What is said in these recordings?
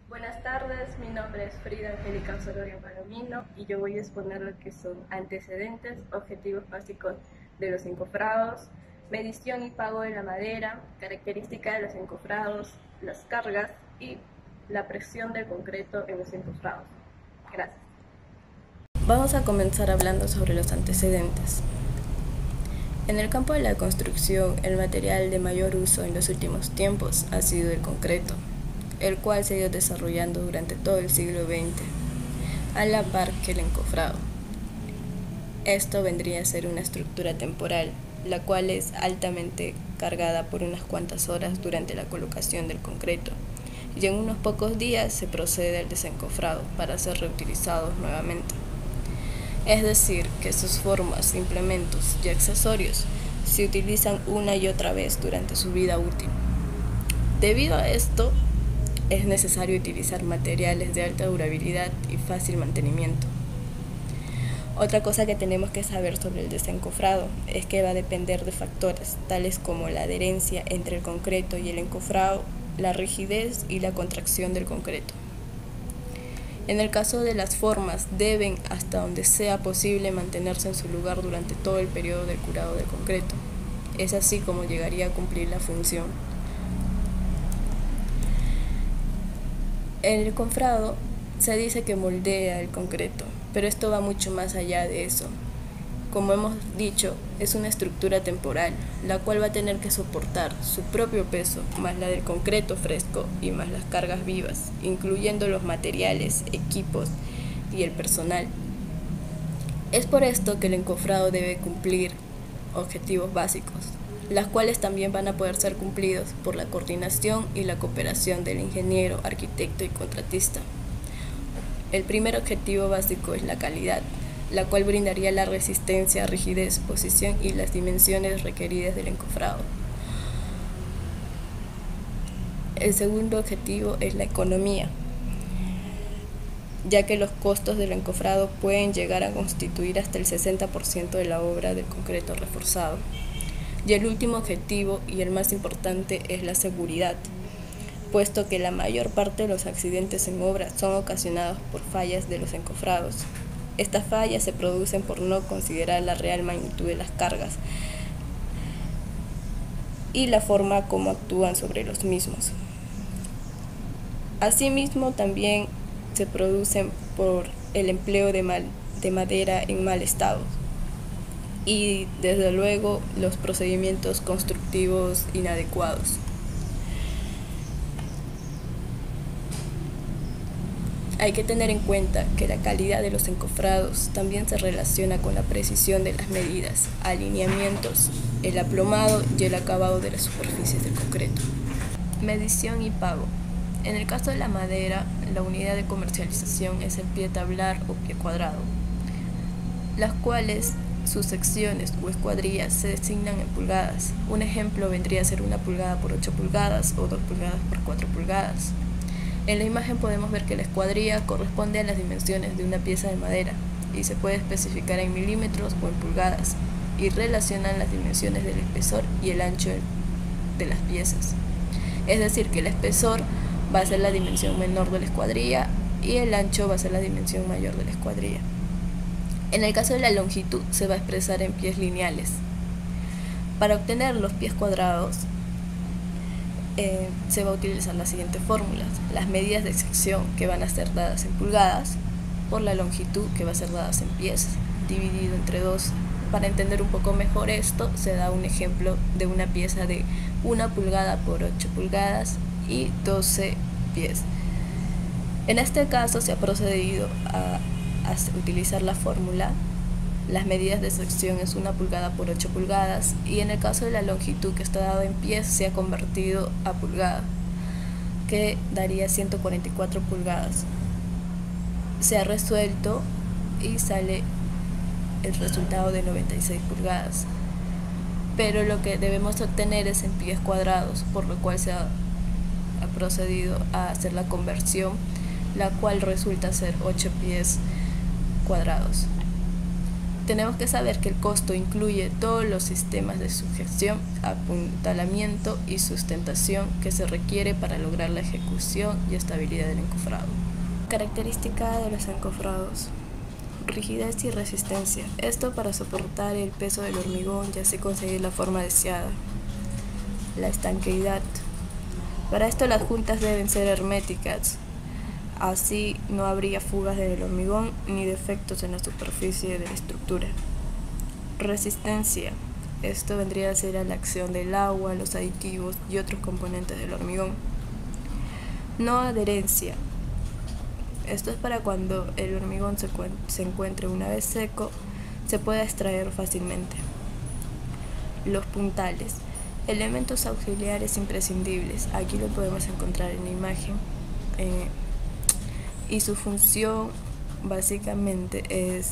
Buenas tardes, mi nombre es Frida Angélica Osorio Palomino y yo voy a exponer lo que son antecedentes, objetivos básicos de los encofrados, medición y pago de la madera, características de los encofrados, las cargas y la presión del concreto en los encofrados. Gracias. Vamos a comenzar hablando sobre los antecedentes. En el campo de la construcción, el material de mayor uso en los últimos tiempos ha sido el concreto, el cual se ha ido desarrollando durante todo el siglo XX, a la par que el encofrado. Esto vendría a ser una estructura temporal, la cual es altamente cargada por unas cuantas horas durante la colocación del concreto, y en unos pocos días se procede al desencofrado para ser reutilizados nuevamente. Es decir, que sus formas, implementos y accesorios se utilizan una y otra vez durante su vida útil. Debido a esto, es necesario utilizar materiales de alta durabilidad y fácil mantenimiento. Otra cosa que tenemos que saber sobre el desencofrado es que va a depender de factores tales como la adherencia entre el concreto y el encofrado, la rigidez y la contracción del concreto. En el caso de las formas, deben, hasta donde sea posible, mantenerse en su lugar durante todo el periodo del curado del concreto. Es así como llegaría a cumplir la función. El encofrado se dice que moldea el concreto, pero esto va mucho más allá de eso. Como hemos dicho, es una estructura temporal, la cual va a tener que soportar su propio peso, más la del concreto fresco y más las cargas vivas, incluyendo los materiales, equipos y el personal. Es por esto que el encofrado debe cumplir objetivos básicos, las cuales también van a poder ser cumplidos por la coordinación y la cooperación del ingeniero, arquitecto y contratista. El primer objetivo básico es la calidad, la cual brindaría la resistencia, rigidez, posición y las dimensiones requeridas del encofrado. El segundo objetivo es la economía, ya que los costos del encofrado pueden llegar a constituir hasta el 60% de la obra del concreto reforzado. Y el último objetivo, y el más importante, es la seguridad, puesto que la mayor parte de los accidentes en obra son ocasionados por fallas de los encofrados. Estas fallas se producen por no considerar la real magnitud de las cargas y la forma como actúan sobre los mismos. Asimismo, también se producen por el empleo de madera en mal estado y, desde luego, los procedimientos constructivos inadecuados. Hay que tener en cuenta que la calidad de los encofrados también se relaciona con la precisión de las medidas, alineamientos, el aplomado y el acabado de las superficies del concreto. Medición y pago. En el caso de la madera, la unidad de comercialización es el pie tablar o pie cuadrado, las cuales sus secciones o escuadrillas se designan en pulgadas. Un ejemplo vendría a ser 1 pulgada por 8 pulgadas o 2 pulgadas por 4 pulgadas. En la imagen podemos ver que la escuadrilla corresponde a las dimensiones de una pieza de madera y se puede especificar en milímetros o en pulgadas, y relacionan las dimensiones del espesor y el ancho de las piezas. Es decir, que el espesor va a ser la dimensión menor de la escuadrilla y el ancho va a ser la dimensión mayor de la escuadrilla. En el caso de la longitud se va a expresar en pies lineales. Para obtener los pies cuadrados se va a utilizar las siguientes fórmulas: las medidas de sección, que van a ser dadas en pulgadas, por la longitud, que va a ser dadas en pies, dividido entre 2. Para entender un poco mejor esto, se da un ejemplo de una pieza de 1 pulgada por 8 pulgadas y 12 pies. En este caso se ha procedido a utilizar la fórmula. Las medidas de sección es 1 pulgada por 8 pulgadas, y en el caso de la longitud, que está dado en pies, se ha convertido a pulgada, que daría 144 pulgadas. Se ha resuelto y sale el resultado de 96 pulgadas. Pero lo que debemos obtener es en pies cuadrados, por lo cual se ha procedido a hacer la conversión, la cual resulta ser 8 pies cuadrados. Tenemos que saber que el costo incluye todos los sistemas de sujeción, apuntalamiento y sustentación que se requiere para lograr la ejecución y estabilidad del encofrado. Característica de los encofrados: rigidez y resistencia. Esto para soportar el peso del hormigón y así conseguir la forma deseada. La estanqueidad. Para esto las juntas deben ser herméticas, así no habría fugas del hormigón ni defectos en la superficie de la estructura. Resistencia. Esto vendría a ser a la acción del agua, los aditivos y otros componentes del hormigón. No adherencia. Esto es para cuando el hormigón se encuentre una vez seco, se pueda extraer fácilmente. Los puntales. Elementos auxiliares imprescindibles. Aquí lo podemos encontrar en la imagen. Y su función básicamente es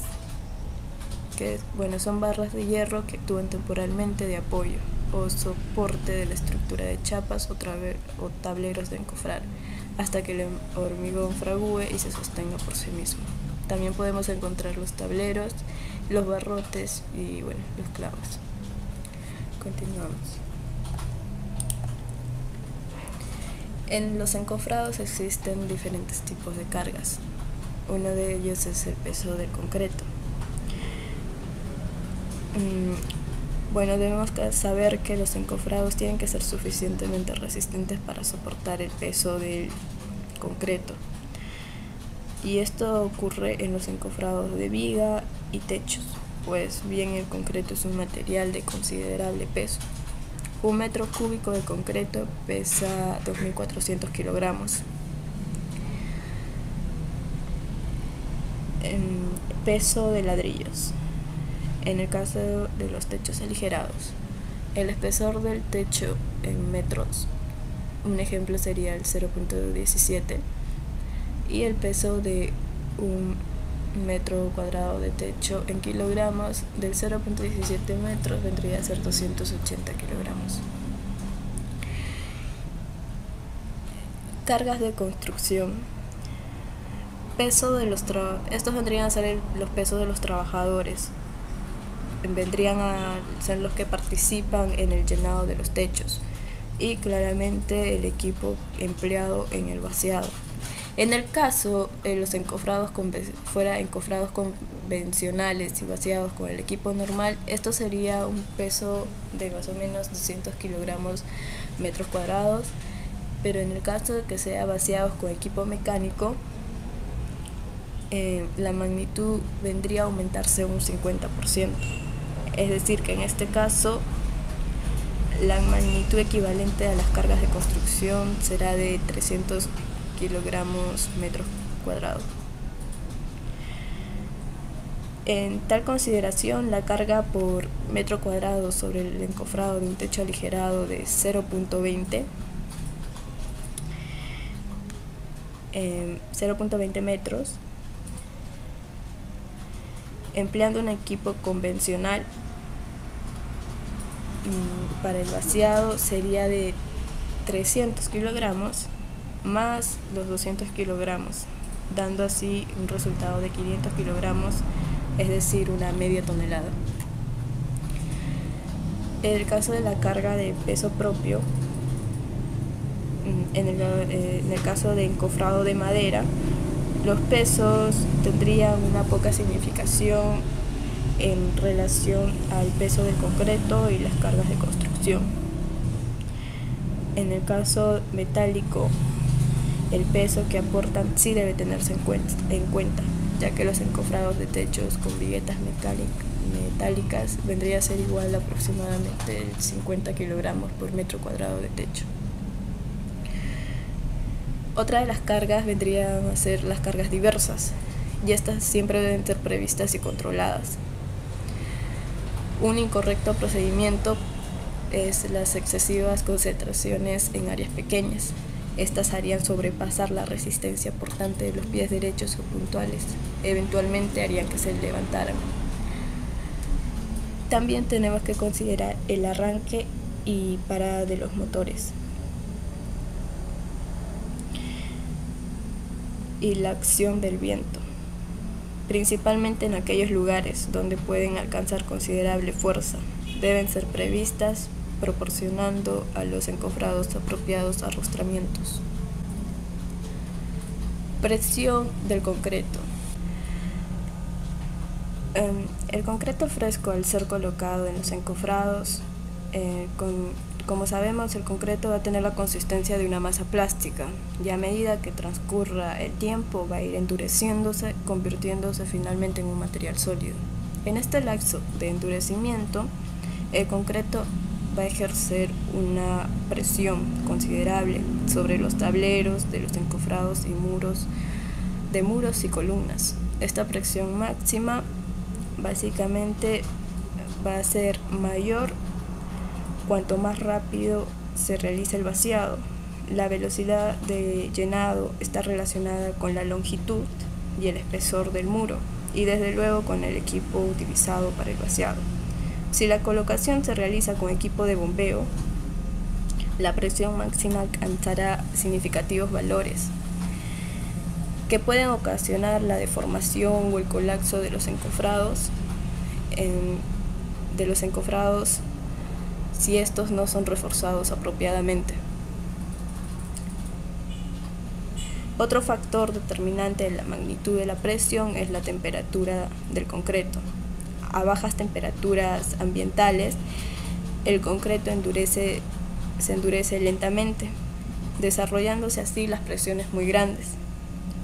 que son barras de hierro que actúan temporalmente de apoyo o soporte de la estructura de chapas o tableros de encofrar hasta que el hormigón fragúe y se sostenga por sí mismo. También podemos encontrar los tableros, los barrotes y los clavos. Continuamos. En los encofrados existen diferentes tipos de cargas. Uno de ellos es el peso del concreto. Debemos saber que los encofrados tienen que ser suficientemente resistentes para soportar el peso del concreto. Y esto ocurre en los encofrados de viga y techos, pues bien el concreto es un material de considerable peso. 1 metro cúbico de concreto pesa 2.400 kilogramos. Peso de ladrillos. En el caso de los techos aligerados, el espesor del techo en metros, un ejemplo sería el 0.17, y el peso de 1 metro cuadrado de techo en kilogramos del 0.17 metros vendría a ser 280 kilogramos. Cargas de construcción. Estos vendrían a ser los pesos de los trabajadores. Vendrían a ser los que participan en el llenado de los techos y claramente el equipo empleado en el vaciado. En el caso de los encofrados fuera encofrados convencionales y vaciados con el equipo normal, esto sería un peso de más o menos 200 kilogramos metros cuadrados, pero en el caso de que sea vaciados con equipo mecánico, la magnitud vendría a aumentarse un 50%. Es decir, que en este caso la magnitud equivalente a las cargas de construcción será de 300 kilogramos metros cuadrados. En tal consideración, la carga por metro cuadrado sobre el encofrado de un techo aligerado de 0.20 metros, empleando un equipo convencional para el vaciado sería de 300 kilogramos más los 200 kilogramos, dando así un resultado de 500 kilogramos, es decir, una media tonelada. En el caso de la carga de peso propio, en el caso de encofrado de madera, los pesos tendrían una poca significación en relación al peso del concreto y las cargas de construcción. En el caso metálico, el peso que aportan sí debe tenerse en cuenta, ya que los encofrados de techos con viguetas metálicas vendría a ser igual a aproximadamente 50 kilogramos por metro cuadrado de techo. Otra de las cargas vendrían a ser las cargas diversas, y estas siempre deben ser previstas y controladas. Un incorrecto procedimiento es las excesivas concentraciones en áreas pequeñas. Estas harían sobrepasar la resistencia portante de los pies derechos o puntuales. Eventualmente harían que se levantaran. También tenemos que considerar el arranque y parada de los motores y la acción del viento. principalmente en aquellos lugares donde pueden alcanzar considerable fuerza. Deben ser previstas proporcionando a los encofrados apropiados arrostramientos. Presión del concreto. El concreto fresco, al ser colocado en los encofrados, como sabemos, el concreto va a tener la consistencia de una masa plástica y a medida que transcurra el tiempo va a ir endureciéndose, convirtiéndose finalmente en un material sólido. En este lapso de endurecimiento, el concreto va a ejercer una presión considerable sobre los tableros de los encofrados y muros y columnas. Esta presión máxima básicamente va a ser mayor cuanto más rápido se realiza el vaciado. La velocidad de llenado está relacionada con la longitud y el espesor del muro y desde luego con el equipo utilizado para el vaciado. Si la colocación se realiza con equipo de bombeo, la presión máxima alcanzará significativos valores que pueden ocasionar la deformación o el colapso de los encofrados, si estos no son reforzados apropiadamente. Otro factor determinante de la magnitud de la presión es la temperatura del concreto. A bajas temperaturas ambientales, el concreto se endurece lentamente, desarrollándose así las presiones muy grandes.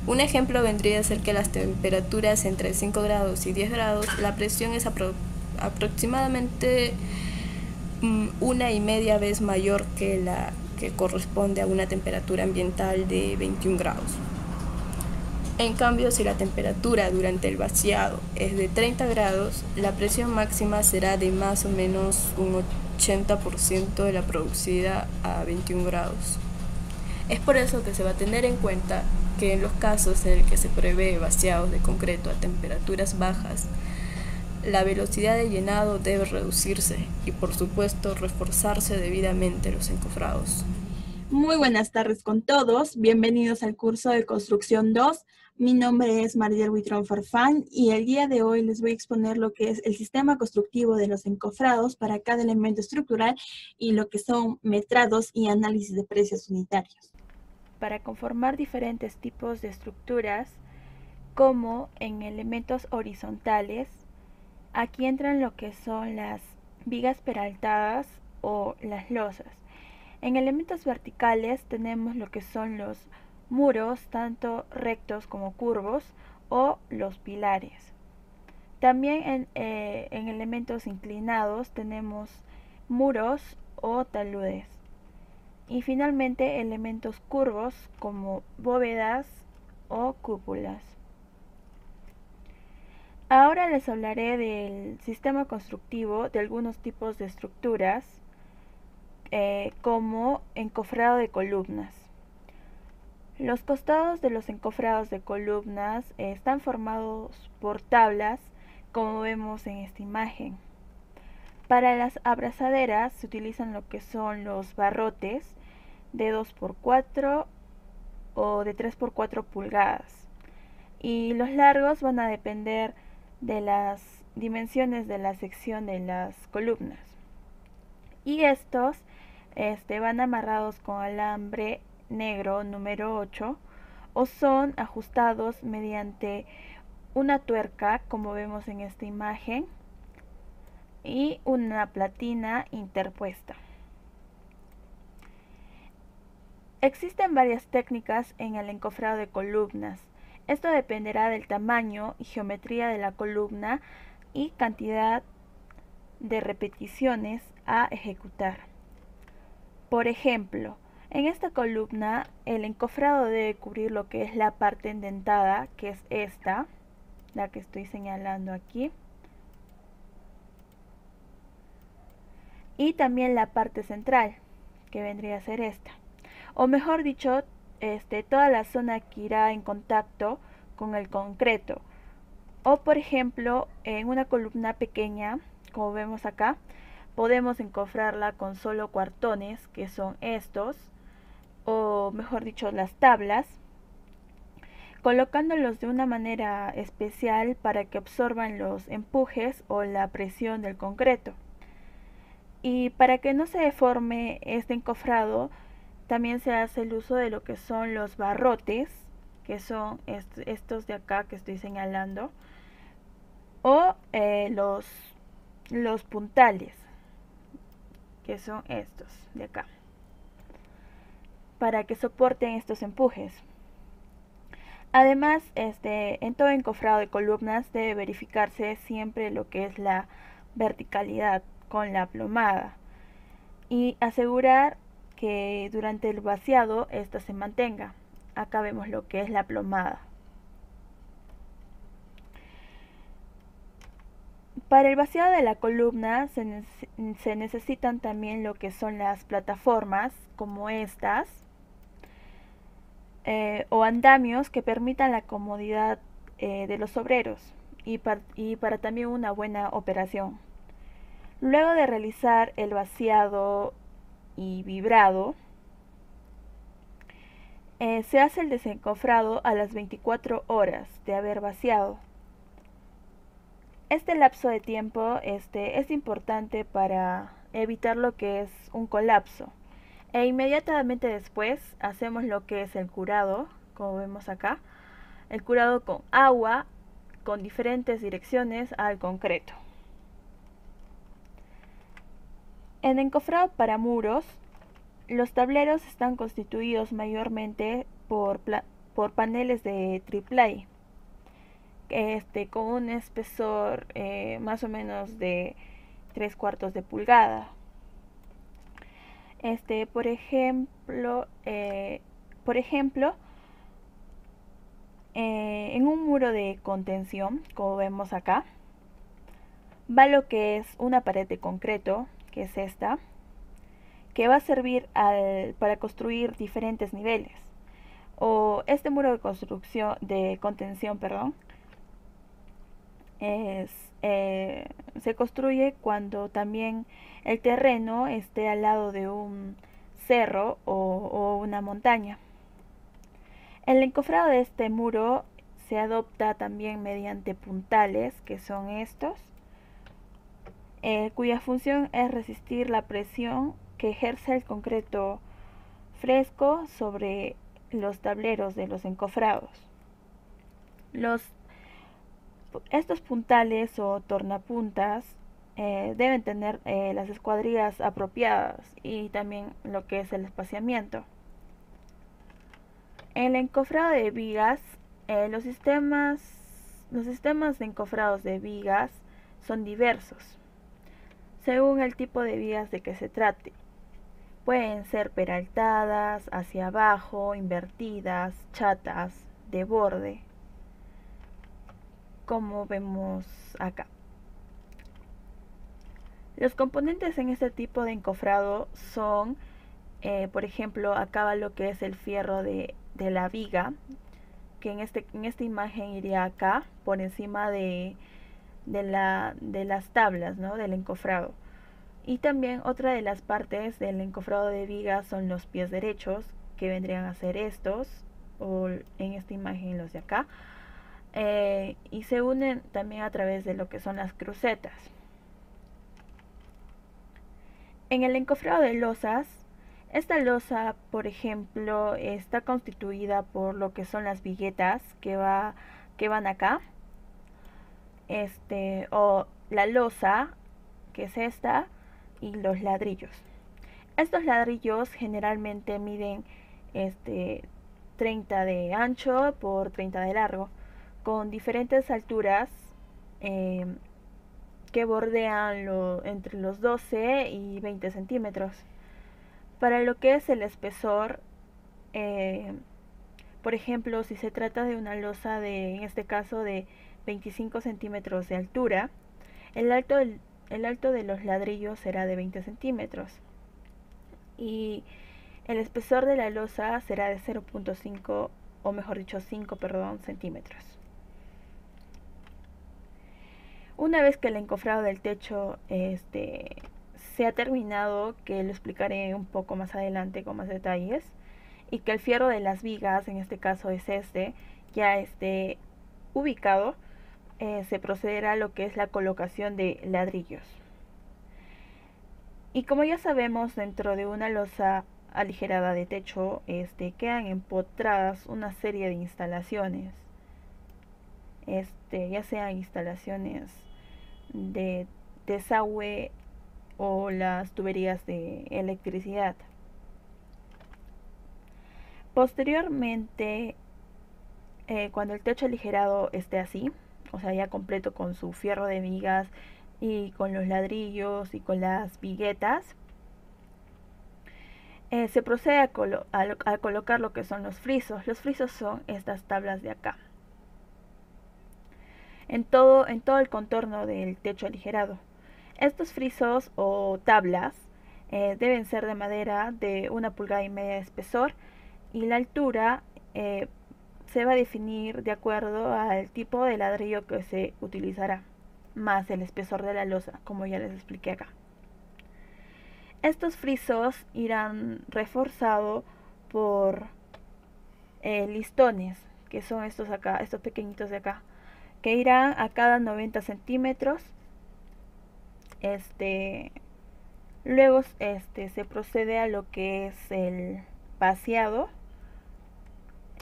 Un ejemplo vendría a ser que a las temperaturas entre 5 grados y 10 grados, la presión es aproximadamente 1,5 veces mayor que la que corresponde a una temperatura ambiental de 21 grados. En cambio, si la temperatura durante el vaciado es de 30 grados, la presión máxima será de más o menos un 80% de la producida a 21 grados. Es por eso que se va a tener en cuenta que en los casos en el que se prevé vaciados de concreto a temperaturas bajas, la velocidad de llenado debe reducirse y, por supuesto, reforzarse debidamente los encofrados. Muy buenas tardes con todos, bienvenidos al curso de Construcción 2. Mi nombre es Mariel Huitrón Farfán y el día de hoy les voy a exponer lo que es el sistema constructivo de los encofrados para cada elemento estructural y lo que son metrados y análisis de precios unitarios. Para conformar diferentes tipos de estructuras, como en elementos horizontales, aquí entran lo que son las vigas peraltadas o las losas. En elementos verticales tenemos lo que son los muros, tanto rectos como curvos, o los pilares. También en elementos inclinados tenemos muros o taludes. Y finalmente elementos curvos como bóvedas o cúpulas. Ahora les hablaré del sistema constructivo de algunos tipos de estructuras, como encofrado de columnas. Los costados de los encofrados de columnas están formados por tablas, como vemos en esta imagen. Para las abrazaderas se utilizan lo que son los barrotes de 2x4 o de 3x4 pulgadas. Y los largos van a depender de las dimensiones de la sección de las columnas. Y estos van amarrados con alambre negro número 8 o son ajustados mediante una tuerca, como vemos en esta imagen, y una platina interpuesta. Existen varias técnicas en el encofrado de columnas. Esto dependerá del tamaño y geometría de la columna y cantidad de repeticiones a ejecutar. Por ejemplo, en esta columna el encofrado debe cubrir lo que es la parte endentada, que es esta, la que estoy señalando aquí, y también la parte central, que vendría a ser esta. O mejor dicho, toda la zona que irá en contacto con el concreto. O por ejemplo, en una columna pequeña, como vemos acá, podemos encofrarla con solo cuartones, que son estos, o mejor dicho, las tablas, colocándolos de una manera especial para que absorban los empujes o la presión del concreto. Y para que no se deforme este encofrado, también se hace el uso de lo que son los barrotes, que son estos de acá que estoy señalando, o los puntales, que son estos de acá, para que soporten estos empujes. Además, en todo encofrado de columnas debe verificarse siempre lo que es la verticalidad con la plomada y asegurar que durante el vaciado esta se mantenga. Acá vemos lo que es la plomada. Para el vaciado de la columna se necesitan también lo que son las plataformas como estas o andamios que permitan la comodidad de los obreros y para también una buena operación. Luego de realizar el vaciado y vibrado, se hace el desencofrado a las 24 horas de haber vaciado. Este lapso de tiempo es importante para evitar lo que es un colapso. E inmediatamente después hacemos lo que es el curado, como vemos acá. El curado con agua, con diferentes direcciones al concreto. En encofrado para muros, los tableros están constituidos mayormente por paneles de triplay, con un espesor más o menos de 3/4 de pulgada. Por ejemplo, en un muro de contención, como vemos acá, va lo que es una pared de concreto, que es esta, que va a servir para construir diferentes niveles. O este muro de contención, se construye cuando también el terreno esté al lado de un cerro o una montaña. El encofrado de este muro se adopta también mediante puntales, que son estos, cuya función es resistir la presión que ejerce el concreto fresco sobre los tableros de los encofrados. Estos puntales o tornapuntas deben tener las escuadrillas apropiadas y también lo que es el espaciamiento. En el encofrado de vigas, los sistemas de encofrados de vigas son diversos, según el tipo de vigas de que se trate. Pueden ser peraltadas, hacia abajo, invertidas, chatas, de borde, como vemos acá. Los componentes en este tipo de encofrado son, por ejemplo, acá va lo que es el fierro de la viga, que en esta imagen iría acá, por encima de las tablas, ¿no?, del encofrado. Y también otra de las partes del encofrado de viga son los pies derechos, que vendrían a ser estos, o en esta imagen los de acá, y se unen también a través de lo que son las crucetas. En el encofrado de losas, esta losa, por ejemplo, está constituida por lo que son las viguetas que van acá, o la losa, que es esta, y los ladrillos. Estos ladrillos generalmente miden 30 de ancho por 30 de largo, con diferentes alturas que bordean entre los 12 y 20 centímetros. Para lo que es el espesor, por ejemplo, si se trata de una losa en este caso de 25 centímetros de altura, el alto de los ladrillos será de 20 centímetros y el espesor de la losa será de 0.5 o mejor dicho 5 centímetros. Una vez que el encofrado del techo se ha terminado, que lo explicaré un poco más adelante con más detalles, y que el fierro de las vigas, en este caso es ya esté ubicado, se procederá a lo que es la colocación de ladrillos. Y como ya sabemos, dentro de una losa aligerada de techo quedan empotradas una serie de instalaciones, ya sean instalaciones de desagüe o las tuberías de electricidad. Posteriormente, cuando el techo aligerado esté así, o sea, ya completo con su fierro de vigas y con los ladrillos y con las viguetas, se procede a colocar lo que son los frisos. Los frisos son estas tablas de acá, en todo el contorno del techo aligerado. Estos frisos o tablas deben ser de madera de 1,5 pulgadas de espesor, y la altura se va a definir de acuerdo al tipo de ladrillo que se utilizará, más el espesor de la losa, como ya les expliqué acá. Estos frisos irán reforzados por listones, que son estos acá, estos pequeñitos de acá, que irán a cada 90 centímetros. Luego se procede a lo que es el vaciado,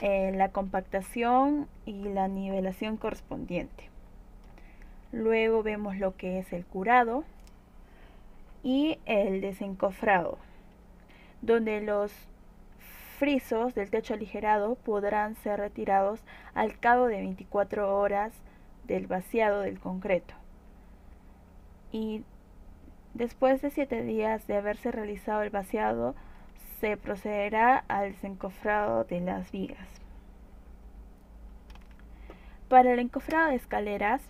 la compactación y la nivelación correspondiente. Luego vemos lo que es el curado y el desencofrado, donde los frisos del techo aligerado podrán ser retirados al cabo de 24 horas del vaciado del concreto. Y después de 7 días de haberse realizado el vaciado, se procederá al desencofrado de las vigas. Para el encofrado de escaleras,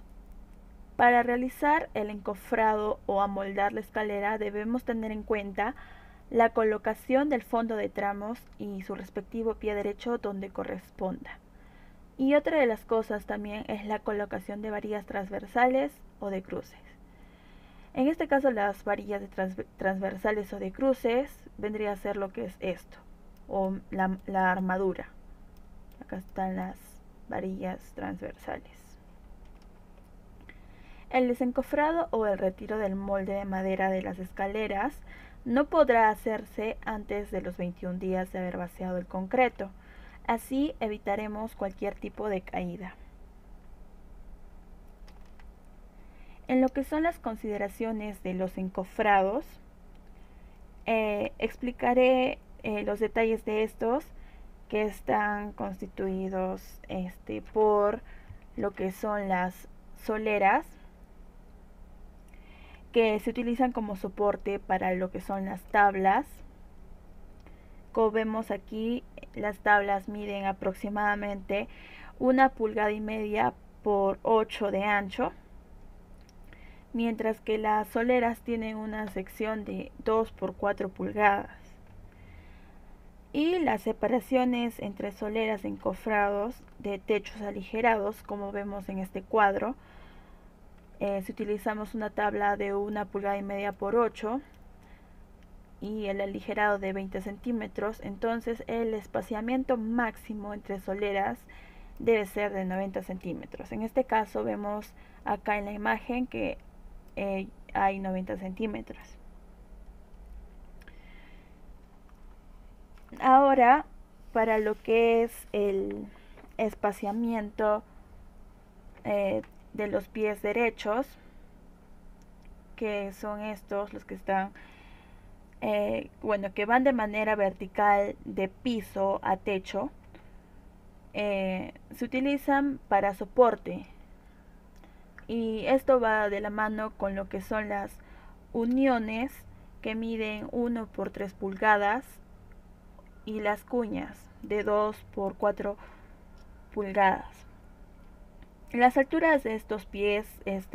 para realizar el encofrado o amoldar la escalera debemos tener en cuenta la colocación del fondo de tramos y su respectivo pie derecho donde corresponda. Y otra de las cosas también es la colocación de varillas transversales o de cruces. En este caso, las varillas de transversales o de cruces vendría a ser lo que es esto, o la armadura. Acá están las varillas transversales. El desencofrado o el retiro del molde de madera de las escaleras no podrá hacerse antes de los 21 días de haber vaciado el concreto. Así evitaremos cualquier tipo de caída. En lo que son las consideraciones de los encofrados, explicaré los detalles de estos, que están constituidos por lo que son las soleras, que se utilizan como soporte para lo que son las tablas. Como vemos aquí, las tablas miden aproximadamente 1,5 pulgadas por 8 de ancho, mientras que las soleras tienen una sección de 2 por 4 pulgadas. Y las separaciones entre soleras encofrados de techos aligerados, como vemos en este cuadro, si utilizamos una tabla de 1,5 pulgadas por 8 y el aligerado de 20 centímetros, entonces el espaciamiento máximo entre soleras debe ser de 90 centímetros. En este caso vemos acá en la imagen que hay 90 centímetros. Ahora, para lo que es el espaciamiento de los pies derechos, que son estos los que están que van de manera vertical de piso a techo, se utilizan para soporte, y esto va de la mano con lo que son las uniones, que miden 1 por 3 pulgadas, y las cuñas de 2 por 4 pulgadas. Las alturas de estos pies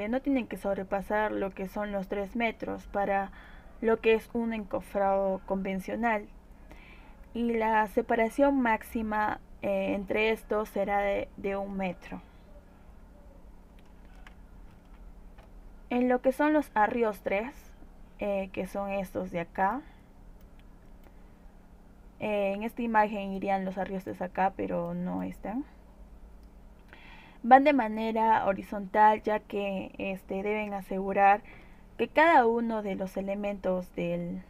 no tienen que sobrepasar lo que son los 3 metros para lo que es un encofrado convencional, y la separación máxima entre estos será de 1 metro. En lo que son los arriostres, que son estos de acá, en esta imagen irían los arriostres acá, pero no están. van de manera horizontal, ya que deben asegurar que cada uno de los elementos del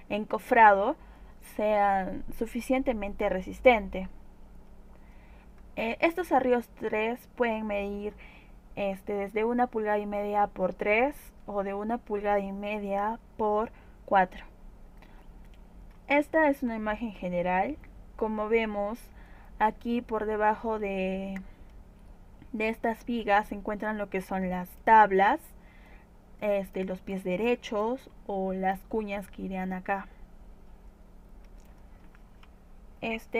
encofrado sean suficientemente resistentes. Estos arriostres pueden medir desde 1,5 pulgadas por 3 o de 1,5 pulgadas por 4. Esta es una imagen general. Como vemos, aquí por debajo de estas vigas se encuentran lo que son las tablas, los pies derechos o las cuñas que irían acá.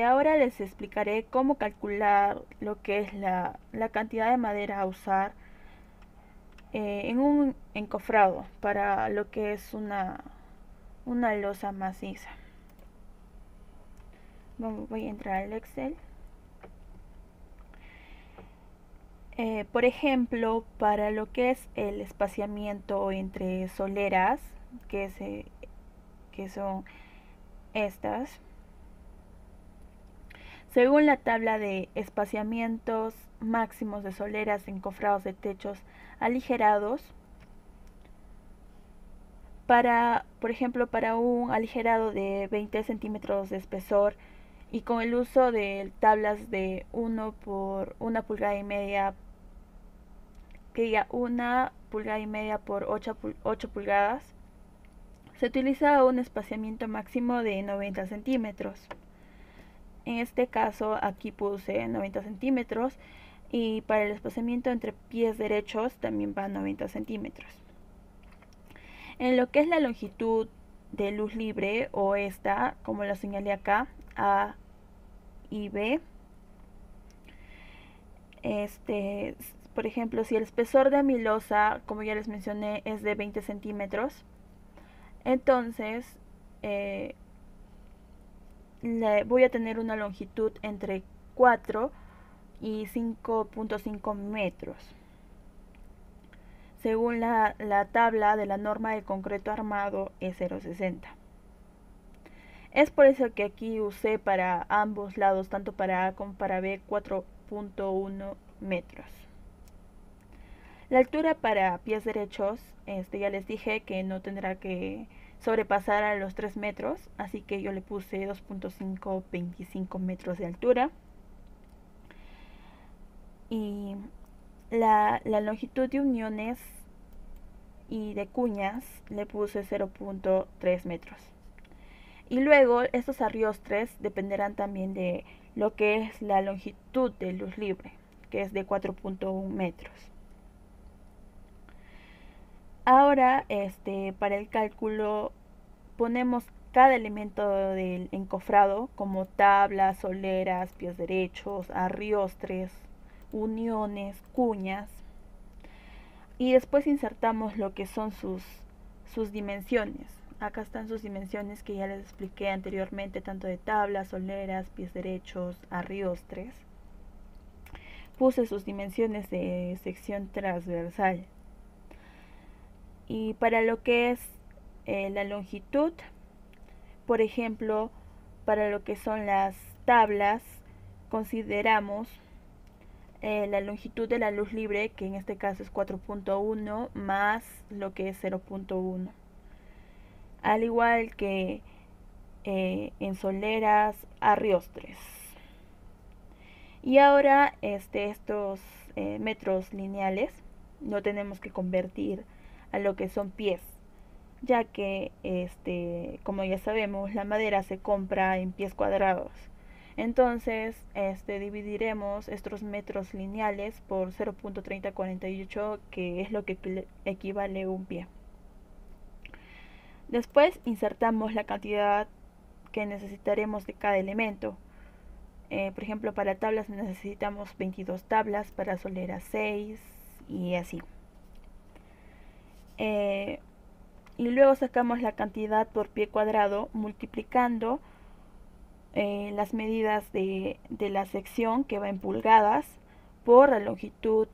Ahora les explicaré cómo calcular lo que es la cantidad de madera a usar en un encofrado para lo que es una losa maciza. Voy a entrar al Excel. Por ejemplo, para lo que es el espaciamiento entre soleras, que son estas, según la tabla de espaciamientos máximos de soleras encofrados de techos aligerados, por ejemplo, para un aligerado de 20 centímetros de espesor y con el uso de tablas de 1 por 1,5 pulgadas, que diga 1,5 pulgadas por 8 pulgadas, se utiliza un espaciamiento máximo de 90 centímetros. En este caso aquí puse 90 centímetros y para el espaciamiento entre pies derechos también va 90 centímetros. En lo que es la longitud de luz libre, o esta, como la señalé acá, A y B, por ejemplo, si el espesor de mi losa, como ya les mencioné, es de 20 centímetros, entonces voy a tener una longitud entre 4 y 5,5 metros, según la tabla de la norma de concreto armado E060. Es por eso que aquí usé para ambos lados, tanto para A como para B, 4,1 metros. La altura para pies derechos, ya les dije que no tendrá que sobrepasar a los 3 metros, así que yo le puse 2,525 metros de altura. Y la longitud de uniones y de cuñas le puse 0,3 metros. Y luego estos arriostres dependerán también de lo que es la longitud de luz libre, que es de 4,1 metros. Ahora, para el cálculo ponemos cada elemento del encofrado, como tablas, soleras, pies derechos, arriostres, uniones, cuñas, y después insertamos lo que son sus dimensiones. Acá están sus dimensiones que ya les expliqué anteriormente, tanto de tablas, soleras, pies derechos, arriostres. Puse sus dimensiones de sección transversal. Y para lo que es la longitud, por ejemplo, para lo que son las tablas, consideramos la longitud de la luz libre, que en este caso es 4,1 más lo que es 0,1. Al igual que en soleras, arriostres. Y ahora estos metros lineales no tenemos que convertir a lo que son pies, ya que como ya sabemos, la madera se compra en pies cuadrados. Entonces dividiremos estos metros lineales por 0,3048, que es lo que equivale a un pie. Después insertamos la cantidad que necesitaremos de cada elemento. Por ejemplo, para tablas necesitamos 22 tablas, para soleras 6 y así. Y luego sacamos la cantidad por pie cuadrado multiplicando las medidas de la sección, que va en pulgadas, por la longitud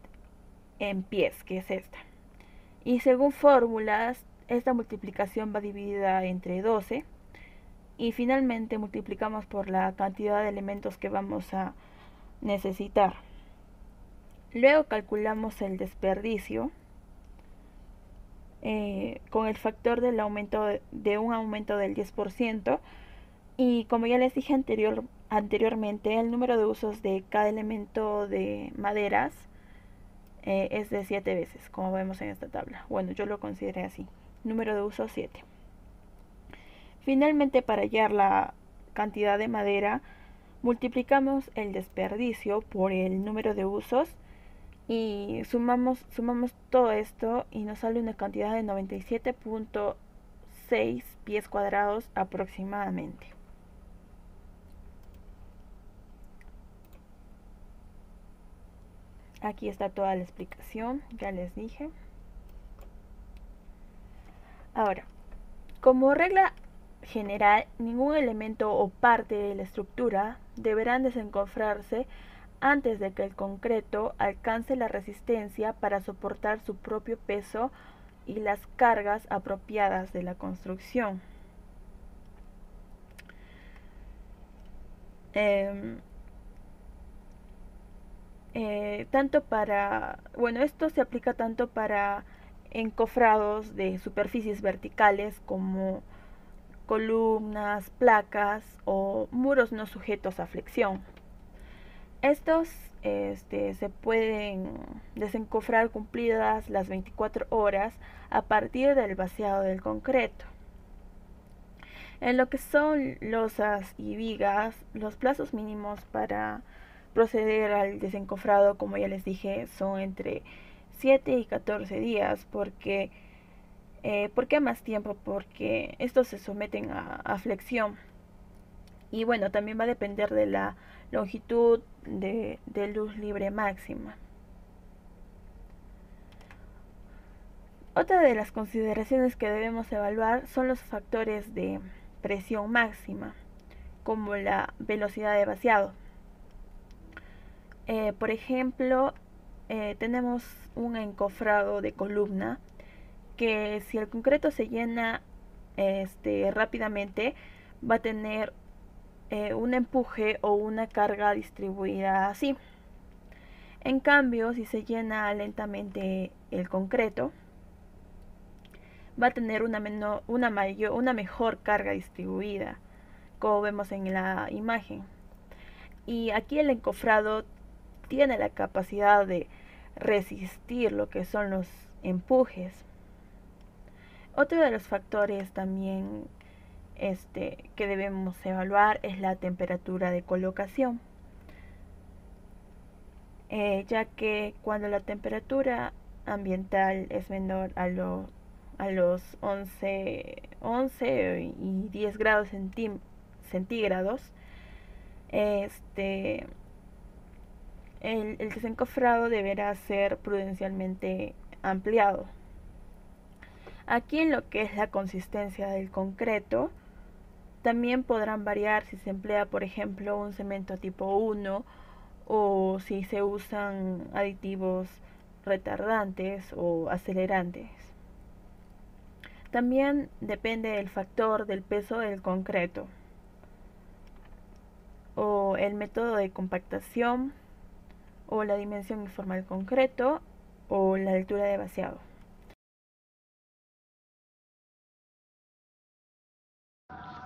en pies, que es esta. Y según fórmulas, esta multiplicación va dividida entre 12 y finalmente multiplicamos por la cantidad de elementos que vamos a necesitar. Luego calculamos el desperdicio con el factor del aumento de un aumento del 10%, y como ya les dije anteriormente, el número de usos de cada elemento de maderas es de 7 veces, como vemos en esta tabla. Bueno, yo lo consideré así, número de usos 7. Finalmente, para hallar la cantidad de madera, multiplicamos el desperdicio por el número de usos y sumamos todo esto y nos sale una cantidad de 97.6 pies cuadrados aproximadamente. Aquí está toda la explicación, ya les dije. Ahora, como regla general, ningún elemento o parte de la estructura deberán desencofrarse antes de que el concreto alcance la resistencia para soportar su propio peso y las cargas apropiadas de la construcción. Esto se aplica tanto para encofrados de superficies verticales como columnas, placas o muros no sujetos a flexión. Estos se pueden desencofrar cumplidas las 24 horas a partir del vaciado del concreto. En lo que son losas y vigas, los plazos mínimos para proceder al desencofrado, como ya les dije, son entre 7 y 14 días. ¿Por qué más tiempo? Porque estos se someten a flexión. Y bueno, también va a depender de la longitud de luz libre máxima. Otra de las consideraciones que debemos evaluar son los factores de presión máxima, como la velocidad de vaciado. Por ejemplo, tenemos un encofrado de columna que si el concreto se llena rápidamente, va a tener un empuje o una carga distribuida así. En cambio, si se llena lentamente el concreto, va a tener una mejor carga distribuida, como vemos en la imagen. Y aquí el encofrado tiene la capacidad de resistir lo que son los empujes. Otro de los factores también que debemos evaluar es la temperatura de colocación, ya que cuando la temperatura ambiental es menor a los 11 y 10 grados centígrados, el desencofrado deberá ser prudencialmente ampliado. Aquí en lo que es la consistencia del concreto, también podrán variar si se emplea, por ejemplo, un cemento tipo 1 o si se usan aditivos retardantes o acelerantes. También depende del factor del peso del concreto o el método de compactación o la dimensión y forma del concreto o la altura de vaciado.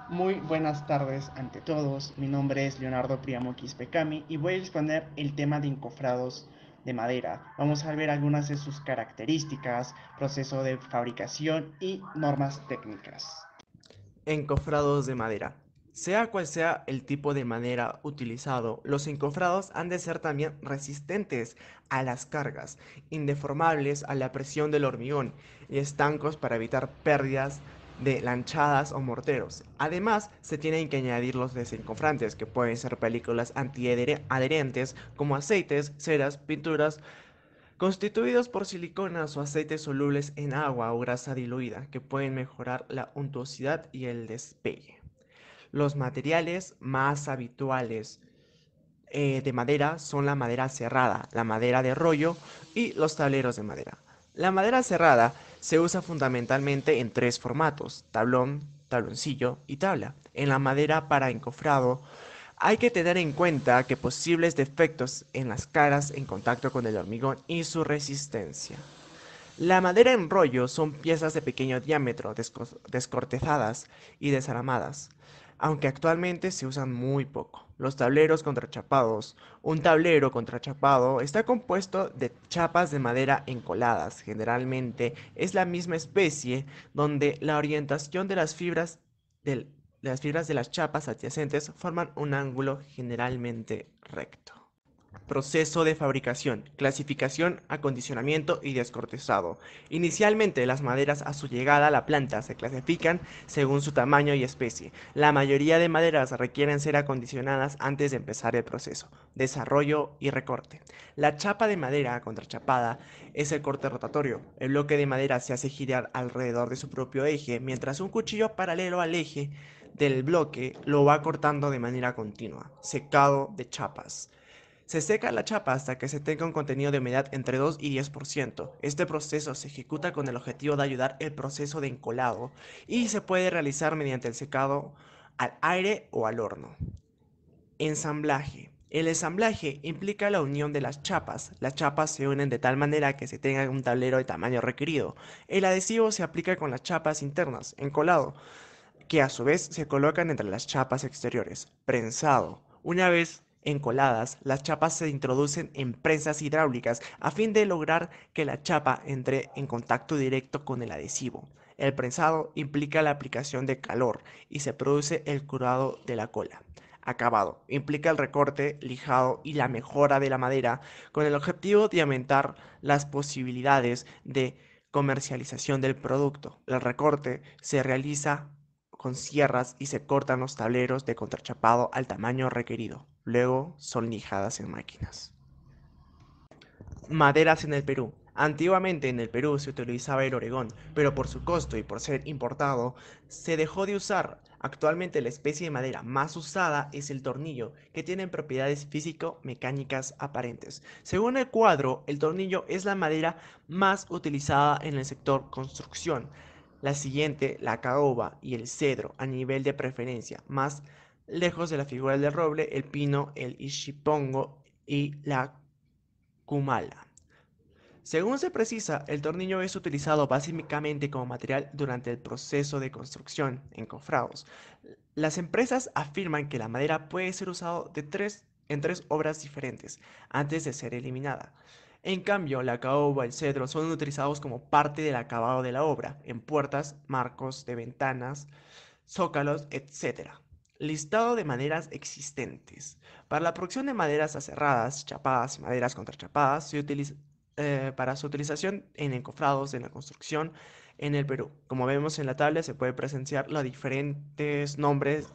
Muy buenas tardes ante todos, mi nombre es Leonardo Priamo Quispecami y voy a exponer el tema de encofrados de madera. Vamos a ver algunas de sus características, proceso de fabricación y normas técnicas. Encofrados de madera. Sea cual sea el tipo de madera utilizado, los encofrados han de ser también resistentes a las cargas, indeformables a la presión del hormigón y estancos para evitar pérdidas de lanchadas o morteros. Además, se tienen que añadir los desencofrantes, que pueden ser películas antiadherentes como aceites, ceras, pinturas, constituidos por siliconas o aceites solubles en agua o grasa diluida, que pueden mejorar la untuosidad y el despegue. Los materiales más habituales de madera son la madera cerrada, la madera de rollo y los tableros de madera. La madera cerrada se usa fundamentalmente en 3 formatos: tablón, tabloncillo y tabla. En la madera para encofrado Hay que tener en cuenta que posibles defectos en las caras en contacto con el hormigón y su resistencia. La madera en rollo son piezas de pequeño diámetro descortezadas y desarmadas, aunque actualmente se usan muy poco. Los tableros contrachapados. Un tablero contrachapado está compuesto de chapas de madera encoladas. Generalmente es la misma especie donde la orientación de las fibras de las chapas adyacentes forman un ángulo generalmente recto. Proceso de fabricación, clasificación, acondicionamiento y descortezado. Inicialmente, las maderas a su llegada a la planta se clasifican según su tamaño y especie. La mayoría de maderas requieren ser acondicionadas antes de empezar el proceso. Desarrollo y recorte. La chapa de madera contrachapada es el corte rotatorio. El bloque de madera se hace girar alrededor de su propio eje, mientras un cuchillo paralelo al eje del bloque lo va cortando de manera continua. Secado de chapas. Se seca la chapa hasta que se tenga un contenido de humedad entre 2 y 10%. Este proceso se ejecuta con el objetivo de ayudar el proceso de encolado y se puede realizar mediante el secado al aire o al horno. Ensamblaje. El ensamblaje implica la unión de las chapas. Las chapas se unen de tal manera que se tenga un tablero de tamaño requerido. El adhesivo se aplica con las chapas internas, encolado, que a su vez se colocan entre las chapas exteriores. Prensado. Una vez encoladas, las chapas se introducen en prensas hidráulicas a fin de lograr que la chapa entre en contacto directo con el adhesivo. El prensado implica la aplicación de calor y se produce el curado de la cola. Acabado implica el recorte, lijado y la mejora de la madera con el objetivo de aumentar las posibilidades de comercialización del producto. El recorte se realiza con sierras y se cortan los tableros de contrachapado al tamaño requerido. Luego son lijadas en máquinas. Maderas en el Perú. Antiguamente en el Perú se utilizaba el oregón, pero por su costo y por ser importado, se dejó de usar. Actualmente la especie de madera más usada es el tornillo, que tiene propiedades físico-mecánicas aparentes. Según el cuadro, el tornillo es la madera más utilizada en el sector construcción. La siguiente, la caoba y el cedro a nivel de preferencia, más lejos de la figura del roble, el pino, el ishipongo y la kumala. Según se precisa, el tornillo es utilizado básicamente como material durante el proceso de construcción en cofrados. Las empresas afirman que la madera puede ser usada en tres obras diferentes antes de ser eliminada. En cambio, la caoba y el cedro son utilizados como parte del acabado de la obra, en puertas, marcos de ventanas, zócalos, etc. Listado de maderas existentes. Para la producción de maderas aserradas, chapadas y maderas contrachapadas, para su utilización en encofrados en la construcción en el Perú. Como vemos en la tabla, se puede presenciar los diferentes nombres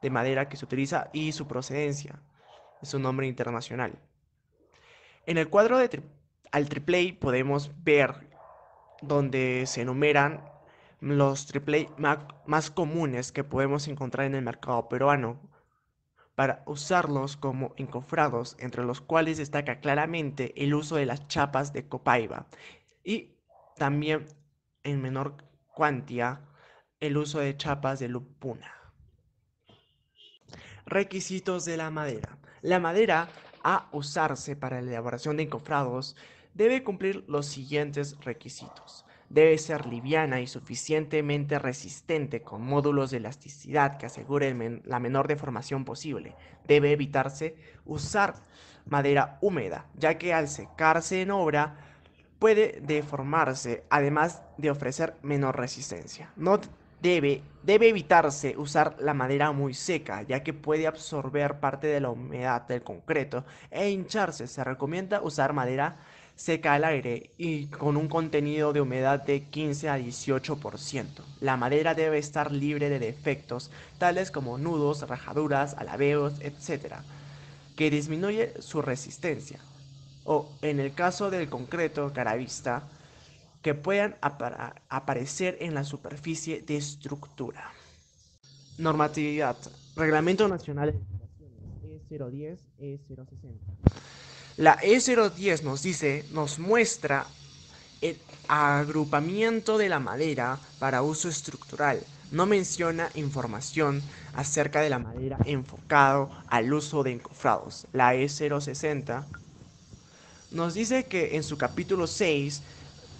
de madera que se utiliza y su procedencia, su nombre internacional. En el cuadro al triple A podemos ver donde se enumeran los triple A más comunes que podemos encontrar en el mercado peruano para usarlos como encofrados, entre los cuales destaca claramente el uso de las chapas de copaiba y también en menor cuantía el uso de chapas de lupuna. Requisitos de la madera. La madera a usarse para la elaboración de encofrados debe cumplir los siguientes requisitos. Debe ser liviana y suficientemente resistente con módulos de elasticidad que aseguren la menor deformación posible. Debe evitarse usar madera húmeda, ya que al secarse en obra puede deformarse, además de ofrecer menor resistencia. Debe evitarse usar la madera muy seca, ya que puede absorber parte de la humedad del concreto e hincharse. Se recomienda usar madera seca al aire y con un contenido de humedad de 15 a 18%. La madera debe estar libre de defectos, tales como nudos, rajaduras, alabeos, etc., que disminuye su resistencia. O, en el caso del concreto caravista, que puedan aparecer en la superficie de estructura. Normatividad. Reglamento Nacional de E010, E060. La E010 nos muestra el agrupamiento de la madera para uso estructural. no menciona información acerca de la madera enfocado al uso de encofrados. La E060 nos dice que en su capítulo 6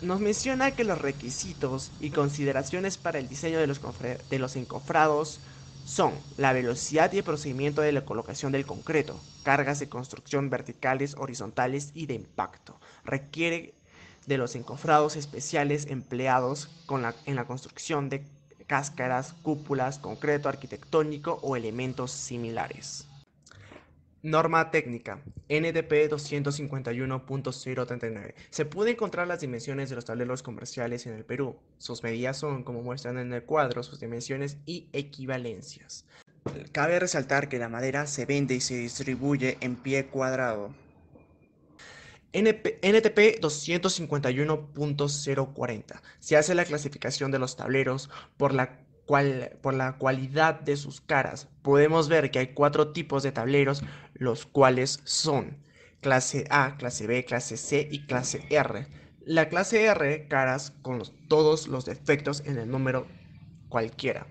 nos menciona que los requisitos y consideraciones para el diseño de los encofrados son la velocidad y el procedimiento de la colocación del concreto, cargas de construcción verticales, horizontales y de impacto. Requiere de los encofrados especiales empleados en la construcción de cáscaras, cúpulas, concreto arquitectónico o elementos similares. Norma técnica NTP 251.039. Se puede encontrar las dimensiones de los tableros comerciales en el Perú. Sus medidas son, como muestran en el cuadro, sus dimensiones y equivalencias. Cabe resaltar que la madera se vende y se distribuye en pie cuadrado. NTP 251.040. Se hace la clasificación de los tableros por la cualidad de sus caras. Podemos ver que hay 4 tipos de tableros, los cuales son clase A, clase B, clase C y clase R. La clase R, caras con todos los defectos en el número cualquiera.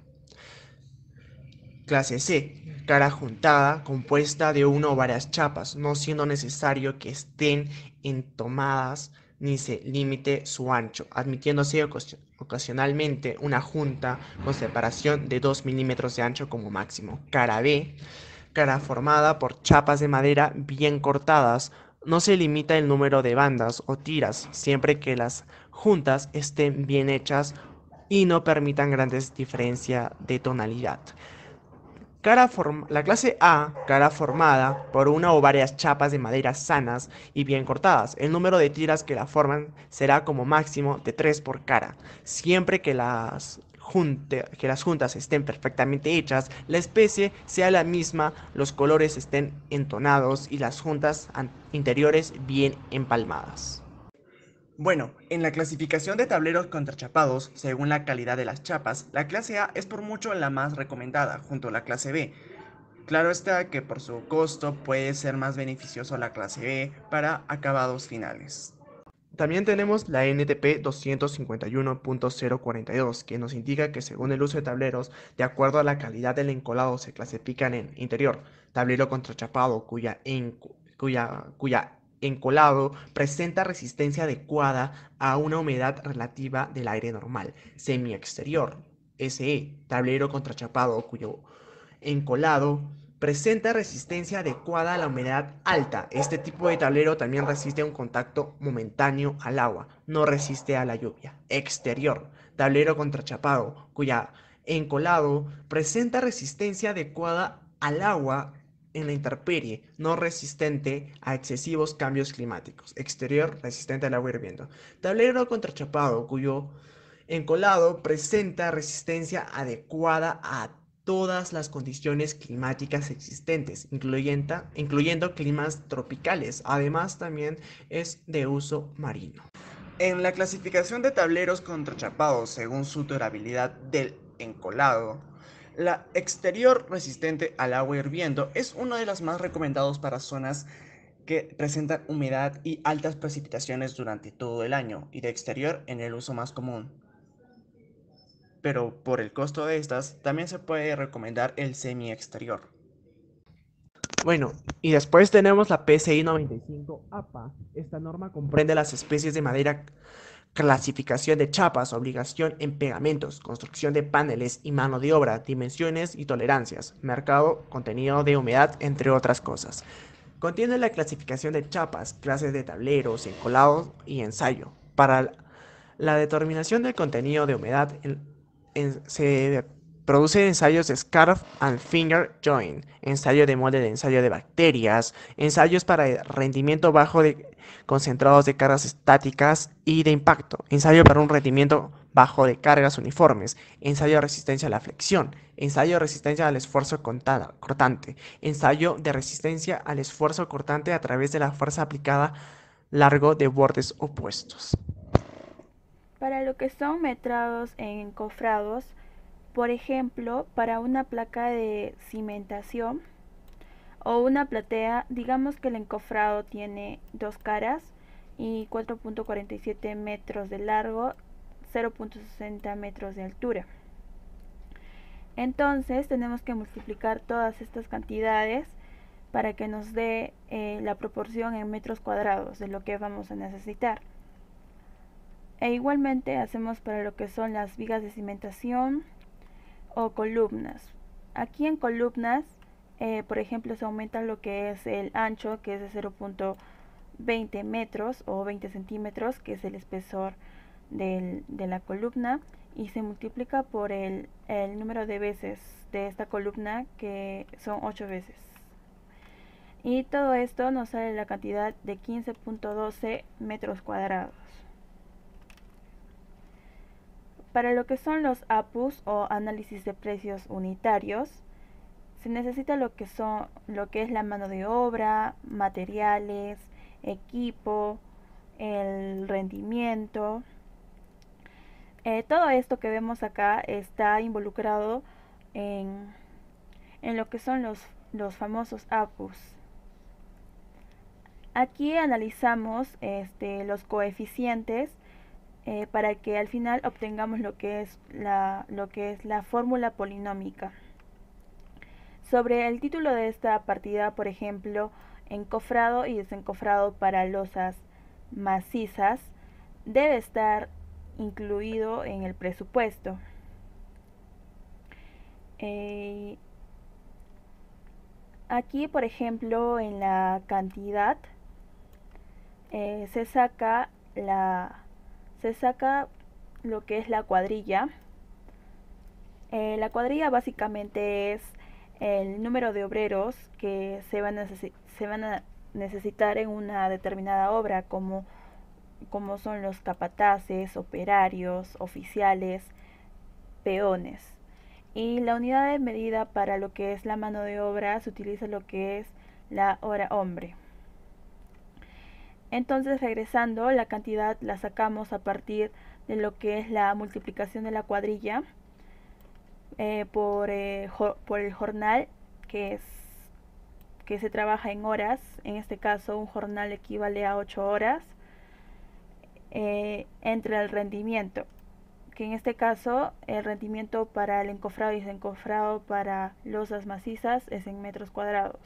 Clase C, cara juntada, compuesta de una o varias chapas, no siendo necesario que estén entomadas ni se limite su ancho, admitiéndose ocasionalmente una junta con separación de 2 milímetros de ancho como máximo. Cara B, cara formada por chapas de madera bien cortadas, no se limita el número de bandas o tiras, siempre que las juntas estén bien hechas y no permitan grandes diferencias de tonalidad. La clase A, cara formada por una o varias chapas de madera sanas y bien cortadas. El número de tiras que la forman será como máximo de 3 por cara. Siempre que las juntas estén perfectamente hechas, la especie sea la misma, los colores estén entonados y las juntas interiores bien empalmadas. Bueno, en la clasificación de tableros contrachapados, según la calidad de las chapas, la clase A es por mucho la más recomendada, junto a la clase B. Claro está que por su costo puede ser más beneficioso la clase B para acabados finales. También tenemos la NTP 251.042, que nos indica que según el uso de tableros, de acuerdo a la calidad del encolado, se clasifican en interior, tablero contrachapado cuya encolado presenta resistencia adecuada a una humedad relativa del aire normal. Semi-exterior, SE, tablero contrachapado cuyo encolado presenta resistencia adecuada a la humedad alta. Este tipo de tablero también resiste un contacto momentáneo al agua, no resiste a la lluvia. Exterior, tablero contrachapado cuya encolado presenta resistencia adecuada al agua en la intemperie, no resistente a excesivos cambios climáticos. Exterior, resistente al agua hirviendo. Tablero contrachapado cuyo encolado presenta resistencia adecuada a todas las condiciones climáticas existentes, incluyendo climas tropicales. Además, también es de uso marino. En la clasificación de tableros contrachapados según su durabilidad del encolado, la exterior resistente al agua hirviendo es uno de los más recomendados para zonas que presentan humedad y altas precipitaciones durante todo el año, y de exterior en el uso más común. Pero por el costo de estas, también se puede recomendar el semi-exterior. Bueno, y después tenemos la PCI 95 APA. Esta norma comprende las especies de madera, clasificación de chapas, obligación en pegamentos, construcción de paneles y mano de obra, dimensiones y tolerancias, mercado, contenido de humedad, entre otras cosas. Contiene la clasificación de chapas, clases de tableros, encolados y ensayo. Para la determinación del contenido de humedad se produce ensayos de Scarf and Finger Joint, ensayo de molde de ensayo de bacterias, ensayos para rendimiento bajo de concentrados de cargas estáticas y de impacto, ensayo para un rendimiento bajo de cargas uniformes, ensayo de resistencia a la flexión, ensayo de resistencia al esfuerzo cortante, ensayo de resistencia al esfuerzo cortante a través de la fuerza aplicada largo de bordes opuestos. Para lo que son metrados en encofrados, por ejemplo, para una placa de cimentación o una platea, digamos que el encofrado tiene 2 caras y 4.47 metros de largo, 0.60 metros de altura. Entonces tenemos que multiplicar todas estas cantidades para que nos dé la proporción en metros cuadrados de lo que vamos a necesitar. E igualmente hacemos para lo que son las vigas de cimentación o columnas. Aquí en columnas, por ejemplo, se aumenta lo que es el ancho, que es de 0.20 metros o 20 centímetros, que es el espesor de la columna, y se multiplica por el número de veces de esta columna, que son 8 veces. Y todo esto nos sale la cantidad de 15.12 metros cuadrados. Para lo que son los APUs o análisis de precios unitarios, se necesita lo que es la mano de obra, materiales, equipo, el rendimiento. Todo esto que vemos acá está involucrado en lo que son los famosos APUs. Aquí analizamos los coeficientes para que al final obtengamos lo que es la fórmula polinómica. Sobre el título de esta partida, por ejemplo, encofrado y desencofrado para losas macizas, debe estar incluido en el presupuesto. Aquí, por ejemplo, en la cantidad se saca lo que es la cuadrilla. La cuadrilla básicamente es el número de obreros que se van a necesitar en una determinada obra, como son los capataces, operarios, oficiales, peones. Y la unidad de medida para lo que es la mano de obra se utiliza lo que es la hora hombre. Entonces, regresando, la cantidad la sacamos a partir de lo que es la multiplicación de la cuadrilla por el jornal que se trabaja en horas. En este caso, un jornal equivale a 8 horas, entre el rendimiento, que en este caso el rendimiento para el encofrado y desencofrado para losas macizas es en metros cuadrados.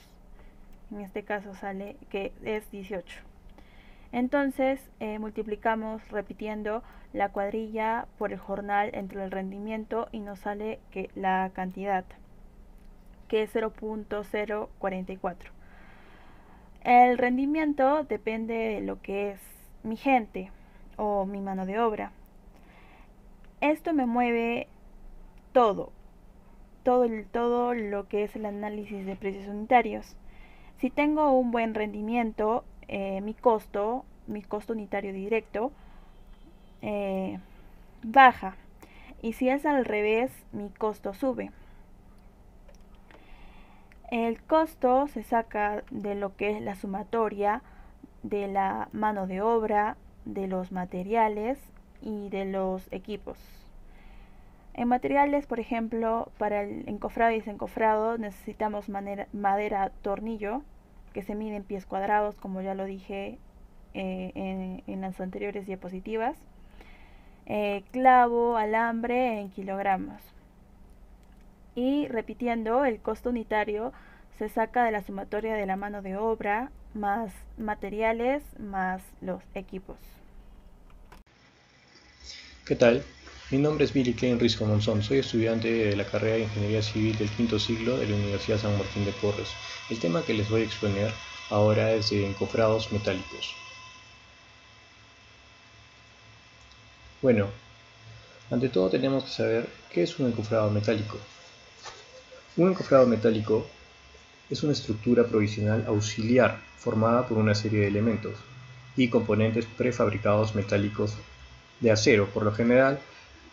En este caso sale que es 18. Entonces multiplicamos repitiendo la cuadrilla por el jornal entre el rendimiento y nos sale que la cantidad, que es 0.044. El rendimiento depende de lo que es mi gente o mi mano de obra. Esto me mueve todo lo que es el análisis de precios unitarios. Si tengo un buen rendimiento, mi costo unitario directo baja, y si es al revés, mi costo sube. El costo se saca de lo que es la sumatoria de la mano de obra, de los materiales y de los equipos. En materiales, por ejemplo, para el encofrado y desencofrado necesitamos madera tornillo, que se mide en pies cuadrados, como ya lo dije en las anteriores diapositivas. Clavo, alambre en kilogramos. Y repitiendo, el costo unitario se saca de la sumatoria de la mano de obra más materiales más los equipos. ¿Qué tal? Mi nombre es Billy Klein Risco Monzón, soy estudiante de la carrera de Ingeniería Civil del quinto siglo de la Universidad San Martín de Porres. El tema que les voy a exponer ahora es de encofrados metálicos. Bueno, ante todo tenemos que saber qué es un encofrado metálico. Un encofrado metálico es una estructura provisional auxiliar formada por una serie de elementos y componentes prefabricados metálicos de acero, por lo general,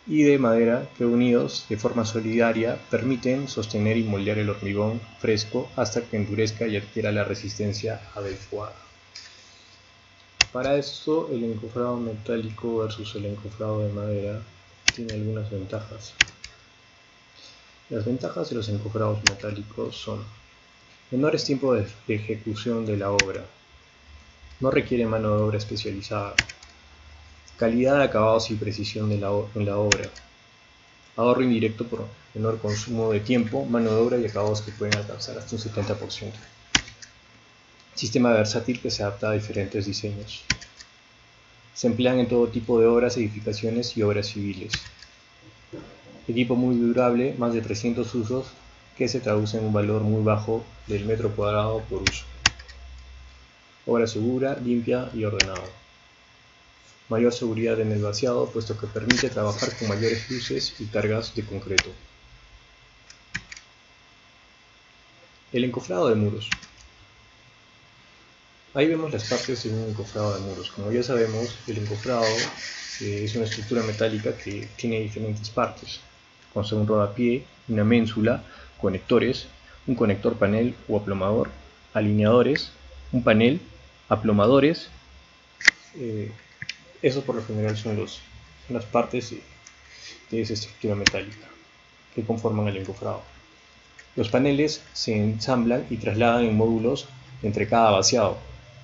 y de madera que unidos de forma solidaria permiten sostener y moldear el hormigón fresco hasta que endurezca y adquiera la resistencia adecuada. Para esto, el encofrado metálico versus el encofrado de madera tiene algunas ventajas. Las ventajas de los encofrados metálicos son menores tiempos de ejecución de la obra, no requiere mano de obra especializada, calidad de acabados y precisión en la obra, ahorro indirecto por menor consumo de tiempo, mano de obra y acabados que pueden alcanzar hasta un 70%. Sistema versátil que se adapta a diferentes diseños. Se emplean en todo tipo de obras, edificaciones y obras civiles. Equipo muy durable, más de 300 usos, que se traduce en un valor muy bajo del metro cuadrado por uso. Obra segura, limpia y ordenada. Mayor seguridad en el vaciado, puesto que permite trabajar con mayores luces y cargas de concreto. El encofrado de muros. Ahí vemos las partes de un encofrado de muros. Como ya sabemos, el encofrado es una estructura metálica que tiene diferentes partes. Consta de un rodapié, una ménsula, conectores, un conector panel o aplomador, alineadores, un panel, aplomadores. Eso por lo general son las partes de esa estructura metálica que conforman el encofrado. Los paneles se ensamblan y trasladan en módulos entre cada vaciado,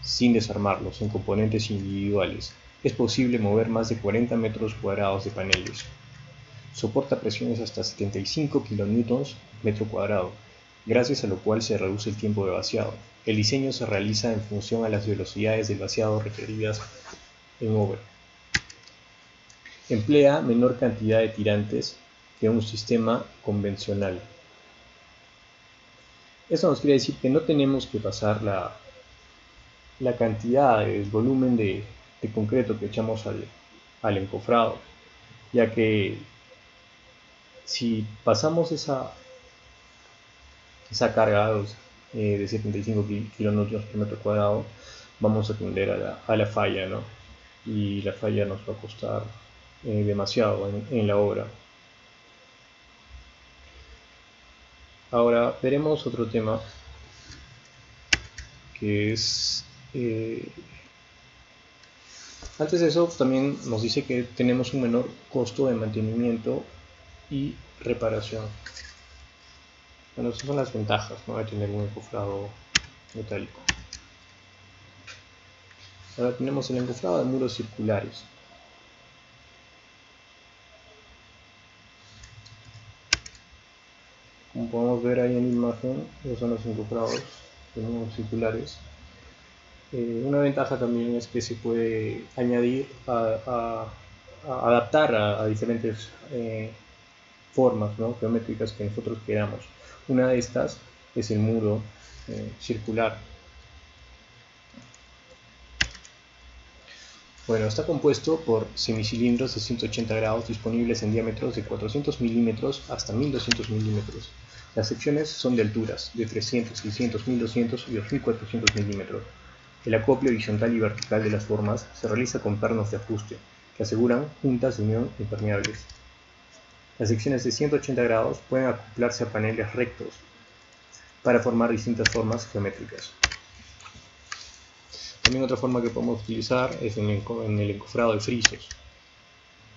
sin desarmarlos en componentes individuales. Es posible mover más de 40 metros cuadrados de paneles. Soporta presiones hasta 75 kN metro cuadrado, gracias a lo cual se reduce el tiempo de vaciado. El diseño se realiza en función a las velocidades del vaciado requeridas en obra. Emplea menor cantidad de tirantes que un sistema convencional. Eso nos quiere decir que no tenemos que pasar la cantidad, el volumen de concreto que echamos al encofrado, ya que si pasamos esa carga de 75 kN por metro cuadrado, vamos a tender a la falla, ¿no? Y la falla nos va a costar demasiado en la obra. Ahora veremos otro tema que es antes de eso también nos dice que tenemos un menor costo de mantenimiento y reparación. Bueno, esas son las ventajas, ¿no?, de tener un encofrado metálico. Ahora tenemos el encofrado de muros circulares. Como podemos ver ahí en la imagen, esos son los encofrados de muros circulares. Una ventaja también es que se puede añadir, adaptar a diferentes formas, ¿no?, geométricas que nosotros queramos. Una de estas es el muro circular. Bueno, está compuesto por semicilindros de 180 grados disponibles en diámetros de 400 milímetros hasta 1200 milímetros. Las secciones son de alturas de 300, 600, 1200 y 2400 milímetros. El acople horizontal y vertical de las formas se realiza con pernos de ajuste, que aseguran juntas de unión impermeables. Las secciones de 180 grados pueden acoplarse a paneles rectos para formar distintas formas geométricas. También otra forma que podemos utilizar es en el encofrado de frisos.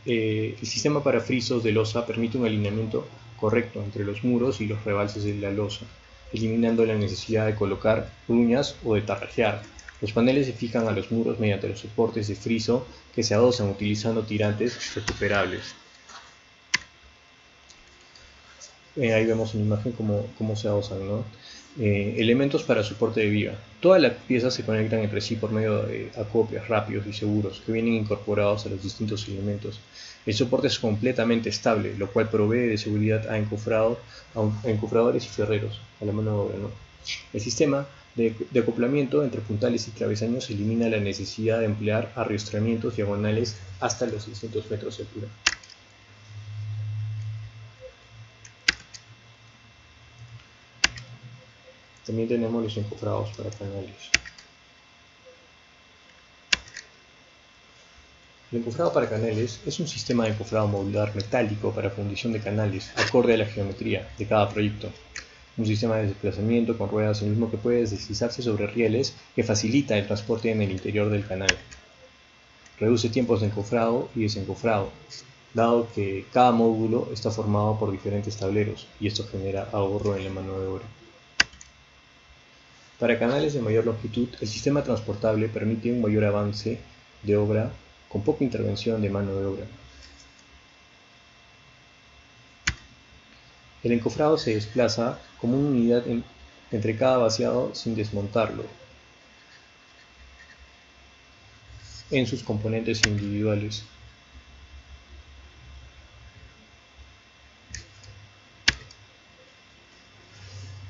El sistema para frisos de losa permite un alineamiento correcto entre los muros y los rebalses de la losa, eliminando la necesidad de colocar ruñas o de tarrajear. Los paneles se fijan a los muros mediante los soportes de friso que se adosan utilizando tirantes recuperables. Ahí vemos en la imagen cómo se adosan, ¿no? Elementos para soporte de viga. Todas las piezas se conectan entre sí por medio de acoples rápidos y seguros que vienen incorporados a los distintos elementos. El soporte es completamente estable, lo cual provee de seguridad a encofradores y ferreros, a la mano de obra, ¿no? El sistema de acoplamiento entre puntales y travesaños elimina la necesidad de emplear arriostramientos diagonales hasta los 600 metros de altura. También tenemos los encofrados para canales. El encofrado para canales es un sistema de encofrado modular metálico para fundición de canales, acorde a la geometría de cada proyecto. Un sistema de desplazamiento con ruedas, el mismo que puede deslizarse sobre rieles, que facilita el transporte en el interior del canal. Reduce tiempos de encofrado y desencofrado, dado que cada módulo está formado por diferentes tableros, y esto genera ahorro en la mano de obra. Para canales de mayor longitud, el sistema transportable permite un mayor avance de obra con poca intervención de mano de obra. El encofrado se desplaza como una unidad entre cada vaciado sin desmontarlo en sus componentes individuales.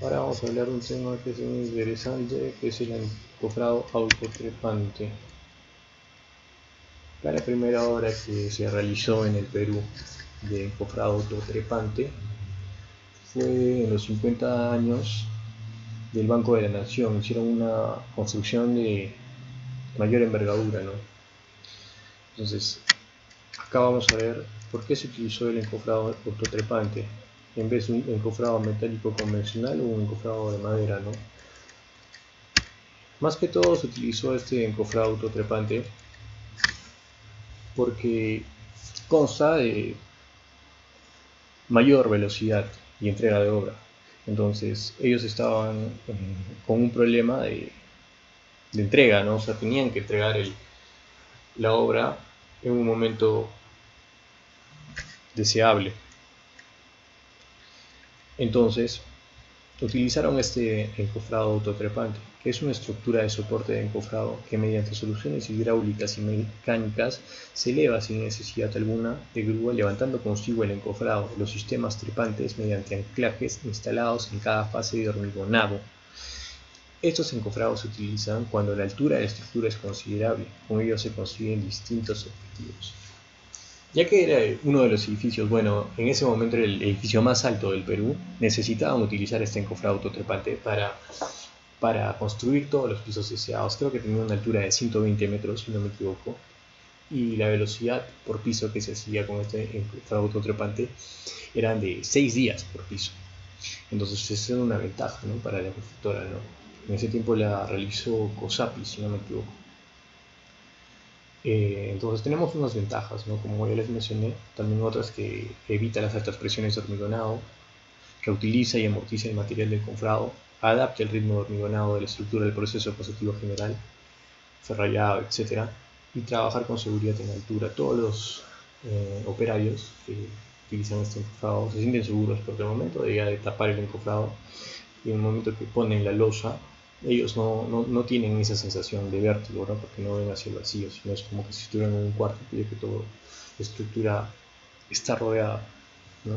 Ahora vamos a hablar de un tema que es muy interesante, que es el encofrado autotrepante. La primera obra que se realizó en el Perú de encofrado autotrepante fue en los 50 años del Banco de la Nación. Hicieron una construcción de mayor envergadura, ¿no? Entonces, acá vamos a ver por qué se utilizó el encofrado autotrepante en vez de un encofrado metálico convencional o un encofrado de madera, ¿no? Más que todo se utilizó este encofrado autotrepante porque consta de mayor velocidad y entrega de obra. Entonces ellos estaban con un problema de entrega, ¿no? O sea, tenían que entregar la obra en un momento deseable. Entonces utilizaron este encofrado autotrepante, que es una estructura de soporte de encofrado que mediante soluciones hidráulicas y mecánicas se eleva sin necesidad alguna de grúa, levantando consigo el encofrado, los sistemas trepantes mediante anclajes instalados en cada fase de hormigonado. Estos encofrados se utilizan cuando la altura de la estructura es considerable, con ello se consiguen distintos objetivos. Ya que era uno de los edificios, bueno, en ese momento era el edificio más alto del Perú, necesitaban utilizar este encofrado autotrepante para construir todos los pisos deseados. Creo que tenía una altura de 120 metros, si no me equivoco, y la velocidad por piso que se hacía con este encofrado autotrepante eran de 6 días por piso. Entonces esa era una ventaja, ¿no?, para la constructora, ¿no? En ese tiempo la realizó COSAPI, si no me equivoco. Entonces tenemos unas ventajas, ¿no?, como ya les mencioné, también otras que evita las altas presiones de hormigonado, reutiliza y amortiza el material del encofrado, adapta el ritmo de hormigonado de la estructura del proceso positivo general, ferrallado, etc. Y trabajar con seguridad en altura. Todos los operarios que utilizan este encofrado se sienten seguros porque al momento de tapar el encofrado y en el momento que ponen la losa, ellos no tienen esa sensación de vértigo, ¿no?, porque no ven hacia el vacío, sino es como que si estuvieran en un cuarto, que toda la estructura está rodeada, ¿no?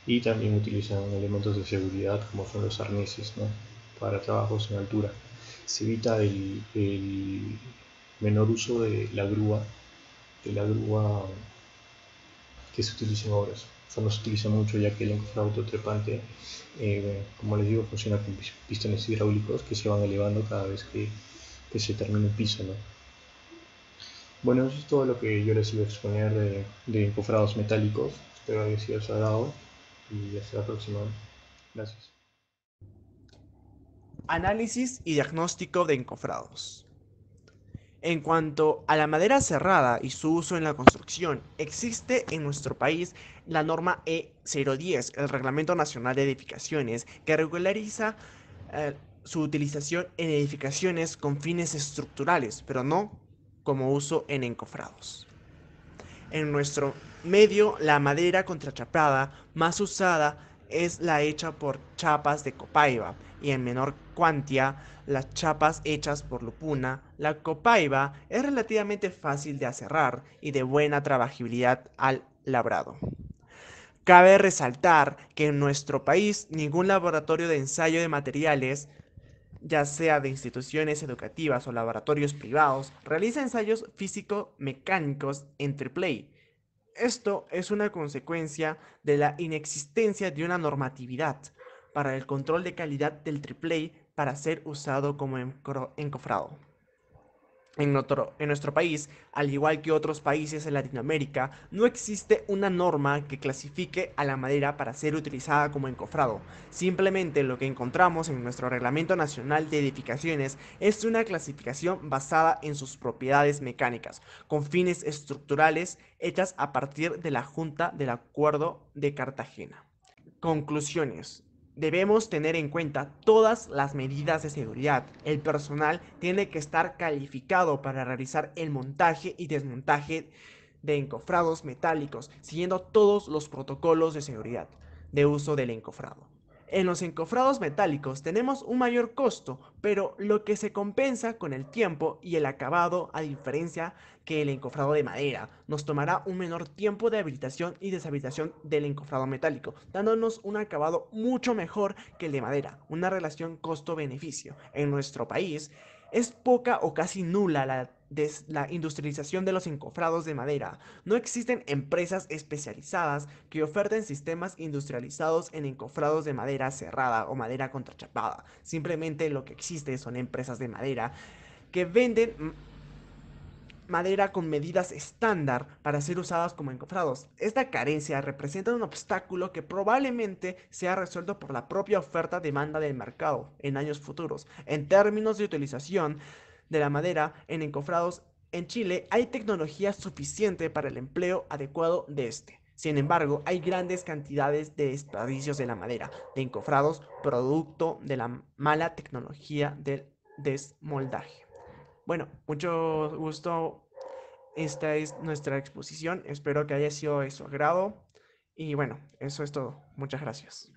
Y también utilizan elementos de seguridad como son los arneses, ¿no?, para trabajos en altura. Se evita el menor uso de la grúa que se utiliza en obras. O sea, no se utiliza mucho, ya que el encofrado autotrepante, como les digo, funciona con pistones hidráulicos que se van elevando cada vez que se termina un piso, ¿no? Bueno, eso es todo lo que yo les iba a exponer de encofrados metálicos. Espero haya sido de su agrado y hasta la próxima. Gracias. Análisis y diagnóstico de encofrados. En cuanto a la madera cerrada y su uso en la construcción, existe en nuestro país la norma E010, el Reglamento Nacional de Edificaciones, que regulariza su utilización en edificaciones con fines estructurales, pero no como uso en encofrados. En nuestro medio, la madera contrachapada más usada es la hecha por chapas de copaiba y en menor cuantía las chapas hechas por lupuna. La copaiba es relativamente fácil de aserrar y de buena trabajabilidad al labrado. Cabe resaltar que en nuestro país ningún laboratorio de ensayo de materiales, ya sea de instituciones educativas o laboratorios privados, realiza ensayos físico-mecánicos en AAA. Esto es una consecuencia de la inexistencia de una normatividad para el control de calidad del AAA para ser usado como encofrado. En nuestro país, al igual que otros países en Latinoamérica, no existe una norma que clasifique a la madera para ser utilizada como encofrado. Simplemente lo que encontramos en nuestro Reglamento Nacional de Edificaciones es una clasificación basada en sus propiedades mecánicas, con fines estructurales, hechas a partir de la Junta del Acuerdo de Cartagena. Conclusiones. Debemos tener en cuenta todas las medidas de seguridad. El personal tiene que estar calificado para realizar el montaje y desmontaje de encofrados metálicos, siguiendo todos los protocolos de seguridad. de uso del encofrado. En los encofrados metálicos tenemos un mayor costo, pero lo que se compensa con el tiempo y el acabado, a diferencia que el encofrado de madera. Nos tomará un menor tiempo de habilitación y deshabilitación del encofrado metálico, dándonos un acabado mucho mejor que el de madera, una relación costo-beneficio. En nuestro país es poca o casi nula la industrialización de los encofrados de madera. No existen empresas especializadas que oferten sistemas industrializados en encofrados de madera cerrada o madera contrachapada. Simplemente lo que existe son empresas de madera que venden madera con medidas estándar para ser usadas como encofrados. Esta carencia representa un obstáculo que probablemente sea resuelto por la propia oferta-demanda del mercado en años futuros. En términos de utilización de la madera en encofrados, en Chile hay tecnología suficiente para el empleo adecuado de este. Sin embargo, hay grandes cantidades de desperdicios de la madera de encofrados producto de la mala tecnología del desmoldaje. Bueno, mucho gusto. Esta es nuestra exposición. Espero que haya sido de su agrado. Y bueno, eso es todo. Muchas gracias.